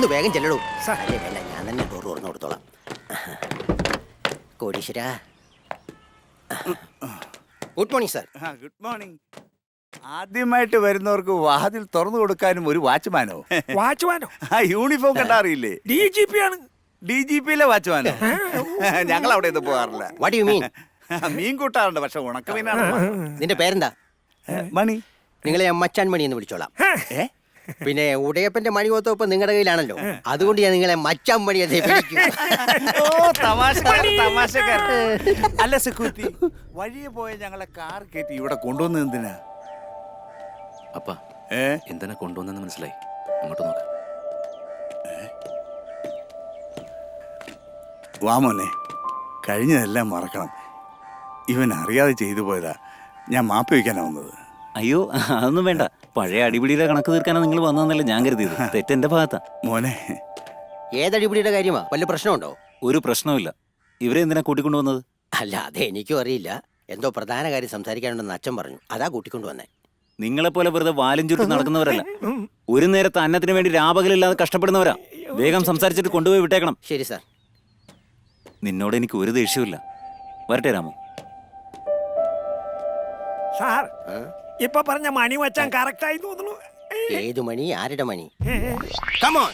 ഒന്ന് വേഗം ചെല്ലടൂ. അല്ലേ വേണ്ട, ഞാൻ തന്നെ ഡോർ തുറന്നു കൊടുത്തോളാം. കോടീശ്വര, good morning sir. Good morning. ആദ്യമായിട്ട് വരുന്നവർക്ക് വാതിൽ തുറന്നു കൊടുക്കാനും ഒരു വാച്ച്മാനോ? വാച്ച്മാനോ? ആ യൂണിഫോം കണ്ടാ അറിയില്ലേ? DGP ആണ്. DGP-യിലെ വാച്ച്മാനോ? ഞങ്ങൾ അവിടെ ഒന്നും പോകാറില്ല. What you mean? മീൻ കൂട്ടാറുണ്ട്, പക്ഷെ ഉണക്കമീനാണ്. നിന്റെ പേരെന്താ? മണി. നിങ്ങളെ മച്ചാൻ മണി എന്ന് വിളിച്ചോളാം. ഏ? പിന്നെ ഉടയപ്പന്റെ മണി കൊത്തപ്പം നിങ്ങളുടെ കയ്യിലാണല്ലോ, അതുകൊണ്ട് ഞാൻ നിങ്ങളെ മച്ചാൻ മണി എന്ന് വിളിക്കും. ഓ, തമാശക്കാരൻ. അല്ല സെക്യൂരിറ്റി, വഴിയെ പോയ ഞങ്ങളെ കാർ കയറ്റി ഇവിടെ കൊണ്ടുവന്നത് എന്തിനാ? അപ്പ എന്തിനാ കൊണ്ടുവന്നെന്ന് മനസ്സിലായി. അങ്ങോട്ട് നോക്ക്. വാമോനെ, കഴിഞ്ഞതെല്ലാം മറക്കണം. ഇവൻ അറിയാതെ ചെയ്തു പോയതാ. ഞാൻ മാപ്പ് വയ്ക്കാനാ വന്നത്. അയ്യോ, അതൊന്നും വേണ്ട. പഴയ അടിപിടിയുടെ കണക്ക് തീർക്കാനാ നിങ്ങൾ വന്നതെന്നല്ലേ ഞാൻ കരുതിയത്. തെറ്റെന്റെ ഭാഗത്താ. മോനെ, ഏതടിപിടിയുടെ കാര്യമാ? വല്ല പ്രശ്നമുണ്ടോ? ഒരു പ്രശ്നവുമില്ല. ഇവരെ എന്തിനാ കൂട്ടിക്കൊണ്ടുവന്നത്? അല്ല, അത് എനിക്കും അറിയില്ല. എന്തോ പ്രധാന കാര്യം സംസാരിക്കാനുണ്ടെന്ന് അച്ഛൻ പറഞ്ഞു, അതാ കൂട്ടിക്കൊണ്ടുവന്നേ. നിങ്ങളെപ്പോലെ വെറുതെ വാലും ചുറ്റും നടക്കുന്നവരല്ല. ഒരു നേരത്തെ അന്നത്തിന് വേണ്ടി രാപകലില്ലാതെ കഷ്ടപ്പെടുന്നവരാ. വേഗം സംസാരിച്ചിട്ട് കൊണ്ടുപോയി വിട്ടേക്കണം. ശരി സാർ. നിന്നോട് എനിക്ക് ഒരു ദേഷ്യമില്ല. വരട്ടെ രാമു. സാർ, ഇപ്പൊ പറഞ്ഞ മണി വച്ചാൻ കറക്റ്റ് ആയി തോന്നുന്നു. ഏത് മണി? ആരുടെ മണി? Come on.